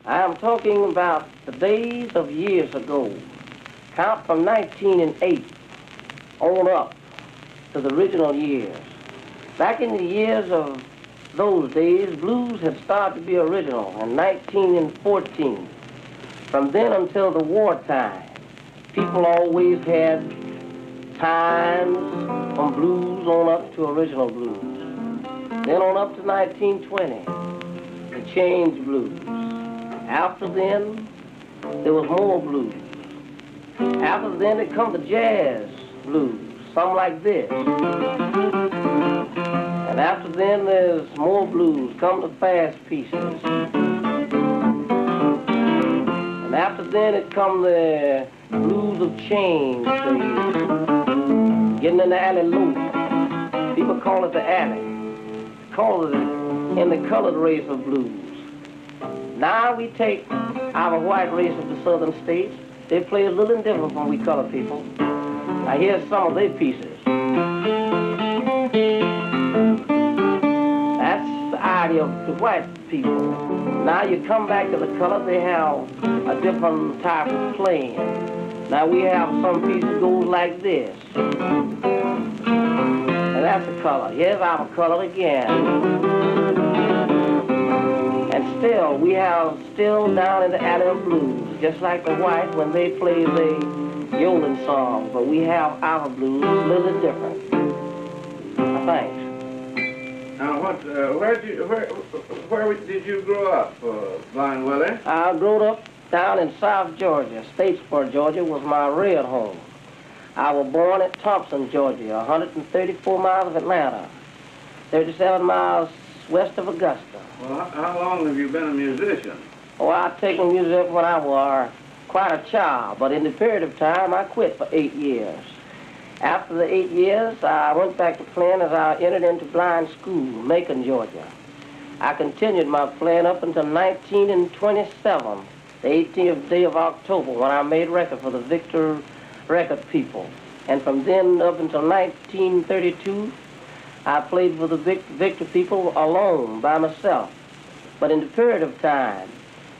I am talking about the days of years ago. Count from 1908 on up to the original years. Back in the years of those days, blues had started to be original in 1914. From then until the wartime, people always had times from blues on up to original blues. Then on up to 1920, the change blues. After then, there was more blues. After then, it come the jazz blues, something like this. And after then, there's more blues, come the fast pieces. And after then, it come the blues of change, getting in the alley low. People call it the alley. Call it in the colored race of blues. Now we take our white race of the southern states. They play a little different from we colored people. Now here's some of their pieces. That's the idea of the white people. Now you come back to the color, they have a different type of playing. Now we have some pieces goes like this. And that's the color. Here's our color again. And still, we have still down in the alley of blues, just like the white when they play the Yolan song, but we have our blues a little different. Thanks. Now, where did you grow up, Blind Willie? I grew up down in South Georgia. Statesboro, Georgia was my real home. I was born at Thompson, Georgia, 134 miles of Atlanta, 37 miles west of Augusta. Well, how long have you been a musician? Oh, I've taken music when I was quite a child, but in the period of time, I quit for 8 years. After the 8 years, I went back to playing as I entered into blind school, Macon, Georgia. I continued my playing up until 1927, the 18th day of October, when I made record for the Victor record people. And from then up until 1932, I played for the Victor people alone, by myself. But in the period of time,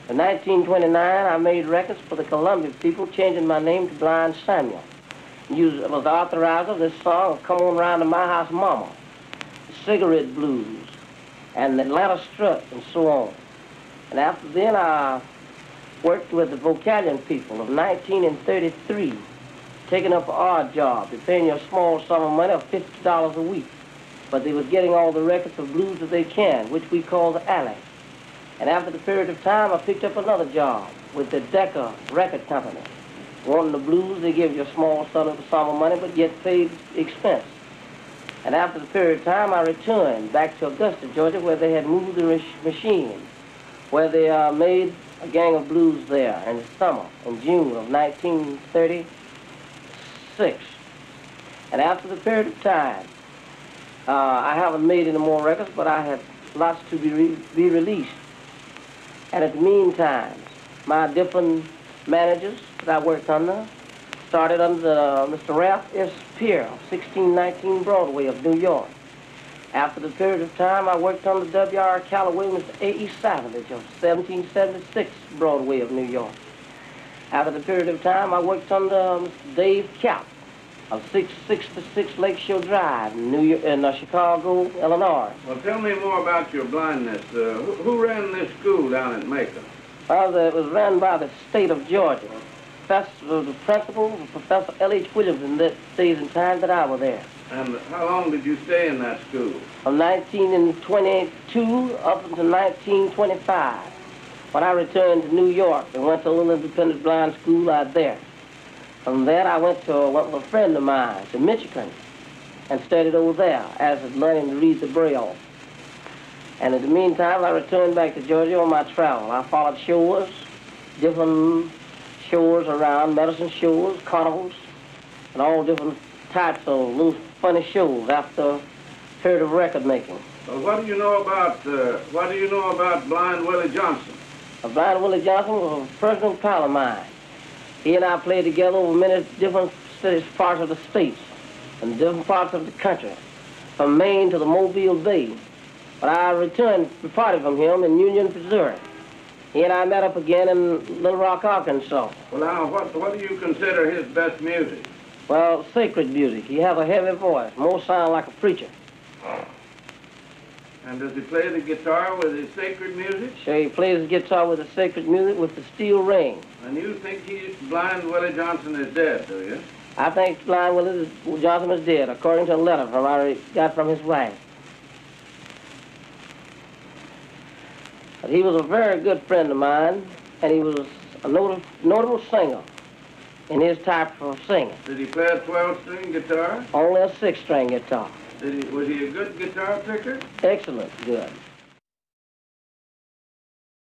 in 1929, I made records for the Columbia people, changing my name to Blind Samuel. I was the authorizer of this song of Come On Round to My House Mama, the Cigarette Blues, and the Atlanta Strut, and so on. And after then, I worked with the Vocalion people of 1933, taking up an odd job. They're paying you a small sum of money of $50 a week. But they was getting all the records of blues that they can, which we call the alley. And after the period of time, I picked up another job with the Decca Record Company. Wanting the blues, they give you a small sum of money, but yet paid expense. And after the period of time, I returned back to Augusta, Georgia, where they had moved the machine, where they made a gang of blues there in the summer, in June of 1936. And after the period of time, I haven't made any more records, but I have lots to be released. And at the meantime, my different managers that I worked under started under Mr. Ralph S. Peer of 1619 Broadway of New York. After the period of time, I worked under W.R. Calloway, Mr. A.E. Savage of 1776 Broadway of New York. After the period of time, I worked under Mr. Dave Cap of 666 Lakeshore Drive in Chicago, Illinois. Well, tell me more about your blindness. Who ran this school down at Macon? Well, it was run by the state of Georgia. The principal was Professor L.H. Williams in the days and times that I was there. And how long did you stay in that school? From 1922 up until 1925, when I returned to New York and went to a little independent blind school out there. From there, I went with a friend of mine to Michigan and studied over there as learning to read the Braille. And in the meantime, I returned back to Georgia on my travel. I followed shows, different shows around, medicine shows, carnivals, and all different types of little funny shows after a period of record making. Well, what do you know about Blind Willie Johnson? Blind Willie Johnson was a personal pal of mine. He and I played together over many different parts of the states and different parts of the country, from Maine to the Mobile Bay. But I returned, departed from him in Union, Missouri. He and I met up again in Little Rock, Arkansas. Well, now, what do you consider his best music? Well, sacred music. He has a heavy voice, more sound like a preacher. And does he play the guitar with his sacred music? Sure, he plays the guitar with the sacred music with the steel ring. And you think Blind Willie Johnson is dead, do you? I think Blind Willie Johnson is dead, according to a letter I got from his wife. But he was a very good friend of mine, and he was a notable singer in his type of singing. Did he play a 12-string guitar? Only a 6-string guitar. Was he a good guitar picker? Excellent, good.